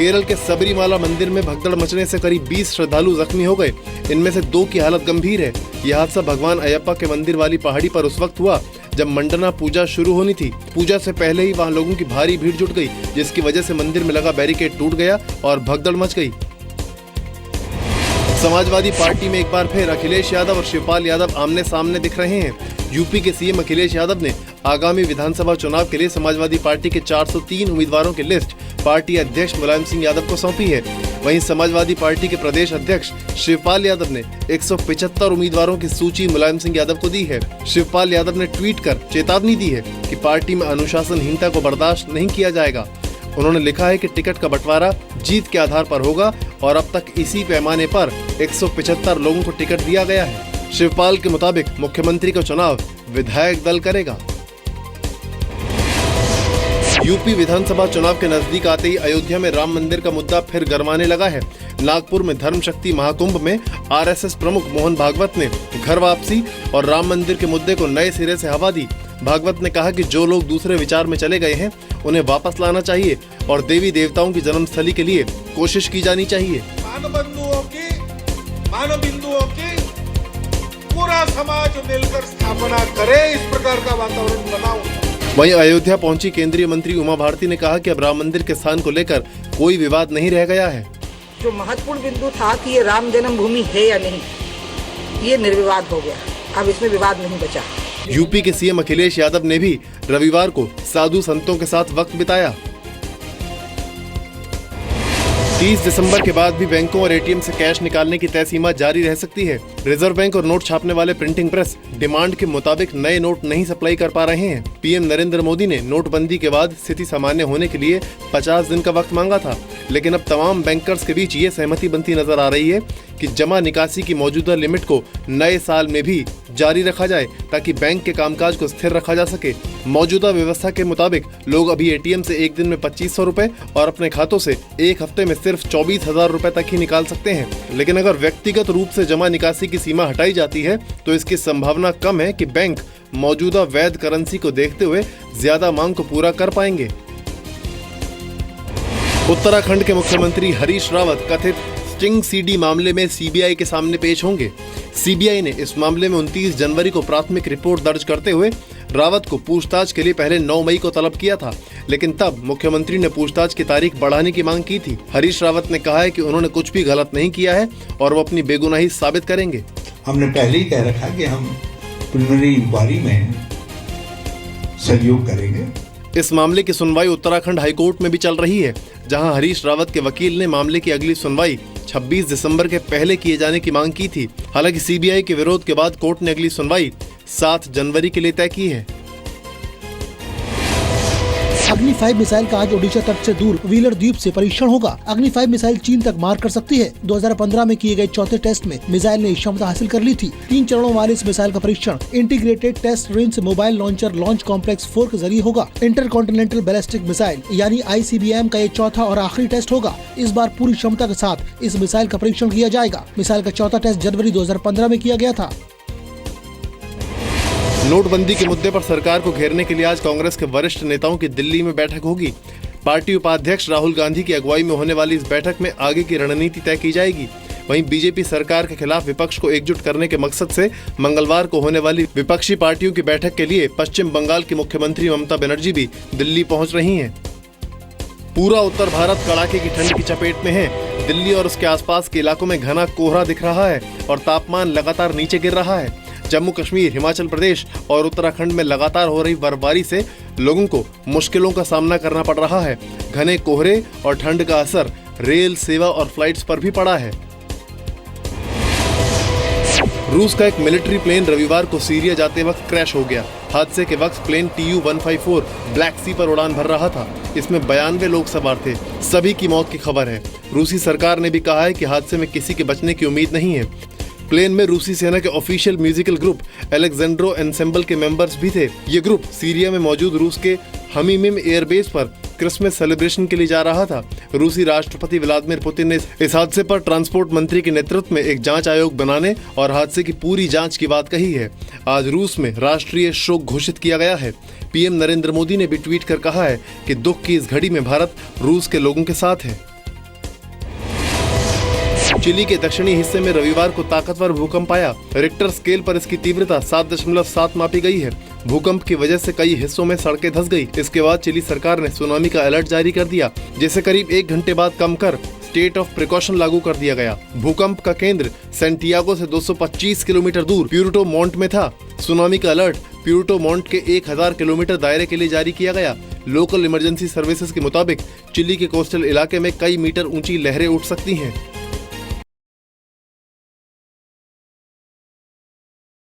केरल के सबरीमाला मंदिर में भगदड़ मचने से करीब 20 श्रद्धालु जख्मी हो गए। इनमें से 2 की हालत गंभीर है। यह हादसा भगवान अयप्पा के मंदिर वाली पहाड़ी पर उस वक्त हुआ जब मंडना पूजा शुरू होनी थी। पूजा से पहले ही वहां लोगों की भारी भीड़ जुट गई, जिसकी वजह से मंदिर में लगा बैरिकेड टूट गया और भगदड़ मच गई। समाजवादी पार्टी में एक बार फिर अखिलेश यादव और शिवपाल यादव आमने सामने दिख रहे हैं। यूपी के सीएम अखिलेश यादव ने आगामी विधानसभा चुनाव के लिए समाजवादी पार्टी के 403 उम्मीदवारों की लिस्ट पार्टी अध्यक्ष मुलायम सिंह यादव को सौंपी है। वहीं समाजवादी पार्टी के प्रदेश अध्यक्ष शिवपाल यादव ने 175 उम्मीदवारों की सूची मुलायम सिंह यादव को दी है। शिवपाल यादव ने ट्वीट कर चेतावनी दी है कि पार्टी में अनुशासनहीनता को बर्दाश्त नहीं किया जाएगा। उन्होंने लिखा है कि टिकट का बंटवारा जीत के आधार पर होगा और अब तक इसी पैमाने पर 175 लोगों को टिकट दिया गया है। शिवपाल के मुताबिक मुख्यमंत्री का चुनाव विधायक दल करेगा। यूपी विधानसभा चुनाव के नजदीक आते ही अयोध्या में राम मंदिर का मुद्दा फिर गरमाने लगा है। नागपुर में धर्म शक्ति महाकुंभ में आरएसएस प्रमुख मोहन भागवत ने घर वापसी और राम मंदिर के मुद्दे को नए सिरे से हवा दी। भागवत ने कहा कि जो लोग दूसरे विचार में चले गए हैं उन्हें वापस लाना चाहिए और देवी देवताओं की जन्मस्थली के लिए कोशिश की जानी चाहिए। मानव बिंदुओं की पूरा समाज मिलकर स्थापना करे, इस प्रकार का वातावरण बनाओ। वहीं अयोध्या पहुंची केंद्रीय मंत्री उमा भारती ने कहा कि अब राम मंदिर के स्थान को लेकर कोई विवाद नहीं रह गया है। जो महत्वपूर्ण बिंदु था कि ये राम जन्मभूमि है या नहीं, ये निर्विवाद हो गया। अब इसमें विवाद नहीं बचा। यूपी के सीएम अखिलेश यादव ने भी रविवार को साधु संतों के साथ वक्त बिताया। 30 दिसंबर के बाद भी बैंकों और एटीएम से कैश निकालने की तय सीमा जारी रह सकती है। रिजर्व बैंक और नोट छापने वाले प्रिंटिंग प्रेस डिमांड के मुताबिक नए नोट नहीं सप्लाई कर पा रहे हैं। पीएम नरेंद्र मोदी ने नोटबंदी के बाद स्थिति सामान्य होने के लिए 50 दिन का वक्त मांगा था, लेकिन अब तमाम बैंकर्स के बीच ये सहमति बनती नजर आ रही है कि जमा निकासी की मौजूदा लिमिट को नए साल में भी जारी रखा जाए ताकि बैंक के कामकाज को स्थिर रखा जा सके। मौजूदा व्यवस्था के मुताबिक लोग अभी एटीएम से एक दिन में 2500 रुपए और अपने खातों से एक हफ्ते में सिर्फ 24,000 रुपए तक ही निकाल सकते हैं। लेकिन अगर व्यक्तिगत रूप से जमा निकासी की सीमा हटाई जाती है तो इसकी संभावना कम है कि बैंक मौजूदा वैध करेंसी को देखते हुए ज्यादा मांग को पूरा कर पाएंगे। उत्तराखंड के मुख्यमंत्री हरीश रावत कथित स्टिंग सीडी मामले में सीबीआई के सामने पेश होंगे। सीबीआई ने इस मामले में 29 जनवरी को प्राथमिक रिपोर्ट दर्ज करते हुए रावत को पूछताछ के लिए पहले 9 मई को तलब किया था, लेकिन तब मुख्यमंत्री ने पूछताछ की तारीख बढ़ाने की मांग की थी। हरीश रावत ने कहा है कि उन्होंने कुछ भी गलत नहीं किया है और वो अपनी बेगुनाही साबित करेंगे। हमने पहले ही कह रखा कि हम प्रिलिमिनरी इंक्वायरी में सहयोग करेंगे। इस मामले की सुनवाई उत्तराखंड हाईकोर्ट में भी चल रही है, जहां हरीश रावत के वकील ने मामले की अगली सुनवाई 26 दिसंबर के पहले किए जाने की मांग की थी। हालांकि सीबीआई के विरोध के बाद कोर्ट ने अगली सुनवाई 7 जनवरी के लिए तय की है। अग्नि 5 मिसाइल का आज ओडिशा तट से दूर व्हीलर द्वीप से परीक्षण होगा। अग्नि 5 मिसाइल चीन तक मार कर सकती है। 2015 में किए गए चौथे टेस्ट में मिसाइल ने क्षमता हासिल कर ली थी। 3 चरणों वाले इस मिसाइल का परीक्षण integrated test range mobile launcher launch complex 4 के जरिए होगा। इंटरकॉन्टिनेंटल बैलिस्टिक मिसाइल यानी ICBM का ये चौथा और आखिरी टेस्ट होगा। इस बार पूरी क्षमता के साथ इस मिसाइल का परीक्षण किया जाएगा। मिसाइल का चौथा टेस्ट जनवरी 2015 में किया गया था। नोटबंदी के मुद्दे पर सरकार को घेरने के लिए आज कांग्रेस के वरिष्ठ नेताओं की दिल्ली में बैठक होगी। पार्टी उपाध्यक्ष राहुल गांधी की अगुवाई में होने वाली इस बैठक में आगे की रणनीति तय की जाएगी। वहीं बीजेपी सरकार के खिलाफ विपक्ष को एकजुट करने के मकसद से मंगलवार को होने वाली विपक्षी पार्टियों की बैठक के लिए पश्चिम बंगाल की मुख्यमंत्री ममता बनर्जी भी दिल्ली पहुंच रही हैं। पूरा उत्तर भारत कड़ाके की ठंड की चपेट में है। दिल्ली और उसके आसपास के इलाकों में घना कोहरा दिख रहा है और तापमान लगातार नीचे गिर रहा है। जम्मू कश्मीर, हिमाचल प्रदेश और उत्तराखंड में लगातार हो रही बर्फबारी से लोगों को मुश्किलों का सामना करना पड़ रहा है। घने कोहरे और ठंड का असर रेल सेवा और फ्लाइट्स पर भी पड़ा है। रूस का एक मिलिट्री प्लेन रविवार को सीरिया जाते वक्त क्रैश हो गया। हादसे के वक्त प्लेन TU-154 ब्लैक सी पर उड़ान भर रहा था। इसमें 92 लोग सवार थे। सभी की मौत की खबर है। रूसी सरकार ने भी कहा है कि हादसे में किसी के बचने की उम्मीद नहीं है। प्लेन में रूसी सेना के ऑफिशियल म्यूजिकल ग्रुप अलेक्जेंड्रो एनसेम्बल के मेंबर्स भी थे। ये ग्रुप सीरिया में मौजूद रूस के हमीमिम एयरबेस पर क्रिसमस सेलिब्रेशन के लिए जा रहा था। रूसी राष्ट्रपति व्लादिमीर पुतिन ने इस हादसे पर ट्रांसपोर्ट मंत्री के नेतृत्व में एक जांच आयोग बनाने और हादसे की पूरी जांच की बात कही है। आज रूस में राष्ट्रीय शोक घोषित किया गया है। पीएम नरेंद्र मोदी ने भी ट्वीट कर कहा है कि दुख की इस घड़ी में भारत रूस के लोगों के साथ है। चिली के दक्षिणी हिस्से में रविवार को ताकतवर भूकंप आया। रिक्टर स्केल पर इसकी तीव्रता 7.7 मापी गई है। भूकंप की वजह से कई हिस्सों में सड़कें धंस गई। इसके बाद चिली सरकार ने सुनामी का अलर्ट जारी कर दिया, जिसे करीब 1 घंटे बाद कम कर स्टेट ऑफ प्रिकॉशन लागू कर दिया गया। भूकंप का केंद्र सैंटियागो से 225 किलोमीटर दूर प्यूर्टो मॉन्ट में था। सुनामी का अलर्ट प्यूर्टो मॉन्ट के 1000 किलोमीटर दायरे के लिए जारी किया गया। लोकल इमरजेंसी सर्विसेज के मुताबिक चिली के कोस्टल इलाके में कई मीटर ऊंची लहरें उठ सकती हैं।